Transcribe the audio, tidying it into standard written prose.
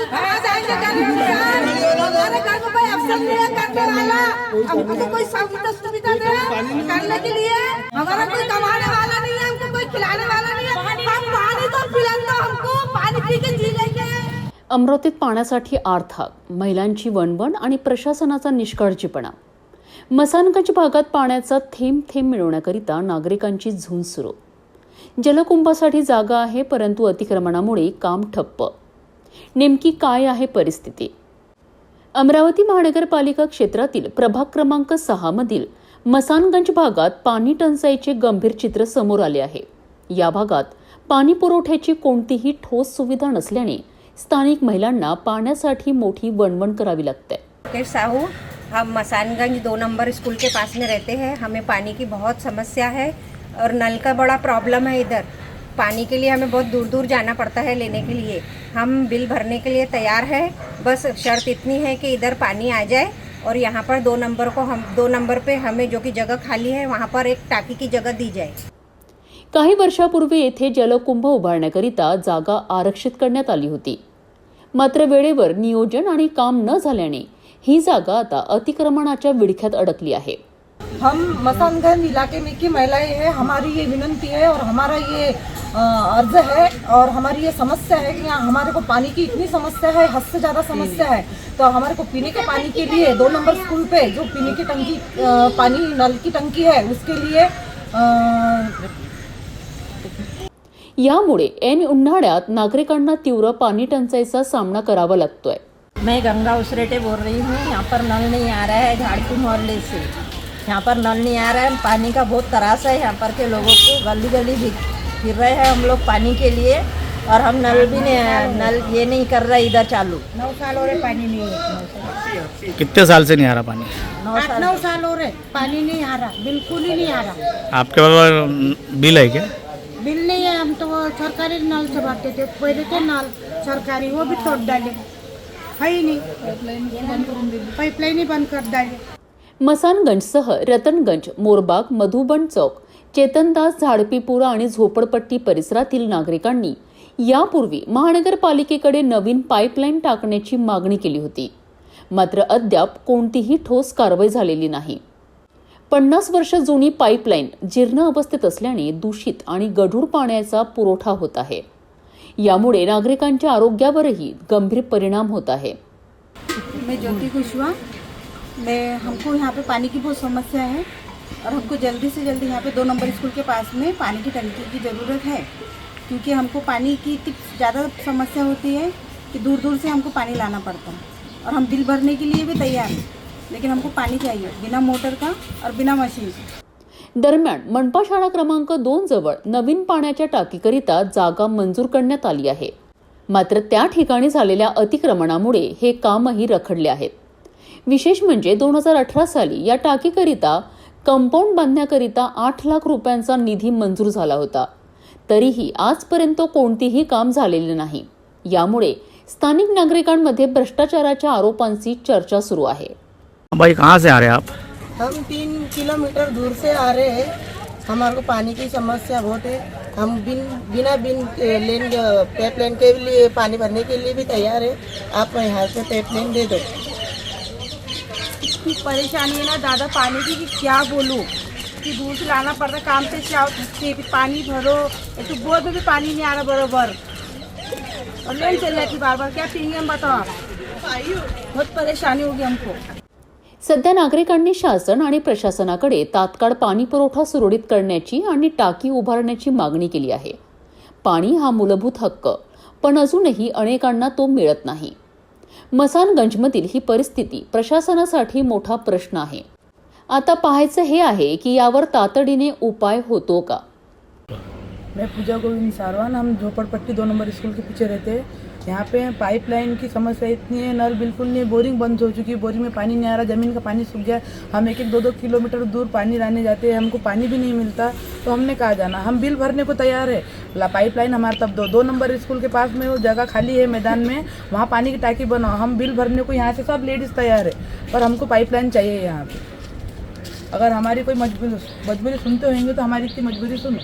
कहाँ जाएंगे हमारे घर में कोई अफसर नहीं है करने वाला, हमको तो कोई सुविधा दे करने के लिए, हमारा कोई कमाने वाला नहीं है, हमको कोई खिलाने वाला नहीं है, हम पानी तो पिलाना, हमको पानी पी के जी लेंगे। अमरावतीत पाण्यासाठी आर्थाक, महिलांची वणवण आणि प्रशासनाचा निष्काळजीपणा। मसानगंज भागात पाण्याचा थेंब थेंब मिळवण्याकरिता नागरिकांची झुंज सुरू। जलकुंभासाठी जागा आहे, परंतु अतिक्रमणामुळे काम ठप्प। नेमकी काय आहे परिस्थिती? अमरावती महानगरपालिका क्षेत्रातील प्रभाग क्रमांक 6 मधील मसानगंज भागात पाणी टंचाईचे गंभीर चित्र समोर आले आहे। या भागात पाणी पुरवठ्याची कोणतीही ठोस सुविधा नसल्याने स्थानिक महिलांना पाण्यासाठी मोठी वणवण करावी लागते। साहू, हम मसानगंज 2 नंबर स्कूल के पास में रहते हैं। हमें पानी की बहुत समस्या है और नल का बड़ा प्रॉब्लम है। इधर पानी के लिए हमें बहुत दूर दूर जाना पड़ता है लेने के लिए। हम बिल भरने के लिए तैयार है, बस शर्त इतनी है कि इधर पानी आ जाए और यहाँ पर 2 नंबर को हम 2 नंबर पे हमें जो कि जगह खाली है वहाँ पर एक टाकी की जगह दी जाए। काही वर्षापूर्वी येथे जलकुंभ उभारण्याकरिता जागा आरक्षित करण्यात आली होती, मात्र वेळेवर नियोजन आणि काम न झाल्याने ही जागा आता अतिक्रमणाच्या विळख्यात अडकली आहे। हम मसानगंज इलाके में की महिलाएं हैं, हमारी ये विनंती है और हमारा ये अर्ज है और हमारी ये समस्या है कि यहाँ हमारे को पानी की इतनी समस्या है, हद से ज़्यादा समस्या है। तो हमारे को पीने के पानी के लिए 2 नंबर स्कूल पे जो पीने की टंकी पानी नल की टंकी है उसके लिए यामुळे ऐन उन्हाळ्यात नागरिकांना तीव्र पाणी टंचाईचा सामना करावा लागतोय। मैं गंगा उसरेटे बोल रही हूँ। यहाँ पर नल नहीं आ रहा है, झाड़की मोहल्ले से यहाँ पर नल नहीं आ रहा है। पानी का बहुत त्रास है यहाँ पर के लोगों को, गली गली भी फिर रहे हैं हम लोग पानी के लिए और हम नल भी नहीं, नल ये नहीं कर रहा इधर चालू। 9 साल हो रहे पानी नहीं है। कितने साल से नहीं आ रहा पानी? 9 साल हो रहे पानी नहीं आ रहा, बिल्कुल ही नहीं आ रहा। आपके पास बिल है क्या? बिल नहीं है, हम तो वो सरकारी नल से भरते थे, पहले थे नल सरकारी, वो भी तोड़ डाले, है ही नहीं, पाइपलाइन ही बंद कर डाले। मसानगंजसह रतनगंज, मोरबाग, मधुबन चौक, चेतनदास, झाडपीपुरा आणि झोपडपट्टी परिसरातील नागरिकांनी यापूर्वी महानगरपालिकेकडे नवीन पाईपलाईन टाकण्याची मागणी केली होती, मात्र अद्याप कोणतीही ठोस कारवाई झालेली नाही। 50 वर्ष जुनी पाईपलाईन जीर्ण अवस्थेत असल्याने दूषित आणि गढूळ पाण्याचा पुरवठा होत आहे। यामुळे नागरिकांच्या आरोग्यावरही गंभीर परिणाम होत आहे। मैं ज्योति कुशवाहा, हमको यहाँ पे पानी की बहुत समस्या है और हमको जल्दी से जल्दी यहाँ पे 2 नंबर स्कूल के पास में पानी की टंकी की ज़रूरत है, क्योंकि हमको पानी की इतनी ज़्यादा समस्या होती है कि दूर दूर से हमको पानी लाना पड़ता है और हम बिल भरने के लिए भी तैयार हैं, लेकिन हमको पानी चाहिए बिना मोटर का और बिना मशीन के। दरम्यान मनपा शाळा क्रमांक 2 जवळ नवीन पाण्याच्या टाकीकरिता जागा मंजूर करण्यात आली आहे, मात्र त्या ठिकाणी झालेल्या अतिक्रमणामुळे हे कामही रखडले आहेत। विशेष म्हणजे 2018 साली या टाकीकरिता कंपाऊंड बांधण्याकरिता 8 लाख रुपयांचा निधी मंजूर झाला होता, तरीही आजपर्यंत कोणतेही काम झालेले नाही। यामुळे स्थानिक नागरिकांमध्ये भ्रष्टाचाराच्या आरोपांची चर्चा सुरू आहे। भाई कहाँ से आ रहे हैं आप? हम 3 किलोमीटर दूर से आ रहे हैं। हमारे को पानी की समस्या बहुत है। हम बिना पाइपलाइन के लिए पानी भरने के लिए भी तैयार है। आप यहाँ से पाइपलाइन दे दो। इतनी परेशानी है ना दादा पानी की कि क्या बोलूँ, कि दूर से लाना पड़ रहा है, काम से आओ थक के पानी भरो, एक तो बोर में भी पानी नहीं आ रहा बरोबर और लाइन चल रही थी बार बार, क्या पिएंगे हम बताओ आप। बहुत परेशानी होगी हमको। सध्या नागरिकांनी शासन आणि प्रशासनाकडे तात्काळ पाणी पुरवठा सुरळीत करण्याची आणि टाकी उभारण्याची मागणी केली आहे। पाणी हा मूलभूत हक्क, पण अजूनही अनेकांना तो मिळत नाही। मसानगंजमधील ही परिस्थिती प्रशासनासाठी मोठा प्रश्न आहे। आता पाहायचं हे आहे की यावर तातडीने उपाय होतो का। मैं पूजा गोविंद सारवान, हम झोपड़पट्टी 2 नंबर स्कूल के पीछे रहते हैं। यहाँ पे पाइपलाइन की समस्या इतनी है, नल बिल्कुल नहीं, बोरिंग बंद हो चुकी है, बोरिंग में पानी नहीं आ रहा, ज़मीन का पानी सूख गया। हम 1-2 किलोमीटर दूर पानी लाने जाते हैं, हमको पानी भी नहीं मिलता, तो हमने कहा जाना। हम बिल भरने को तैयार है, पाइपलाइन हमारे तब 2 नंबर स्कूल के पास में वो जगह खाली है मैदान में, वहाँ पानी की टाकी बनाओ। हम बिल भरने को यहाँ से सब लेडीज़ तैयार है, पर हमको पाइपलाइन चाहिए यहाँ पर। अगर हमारी कोई मजबूरी सुनते होंगे तो हमारी इतनी मजबूरी सुनो।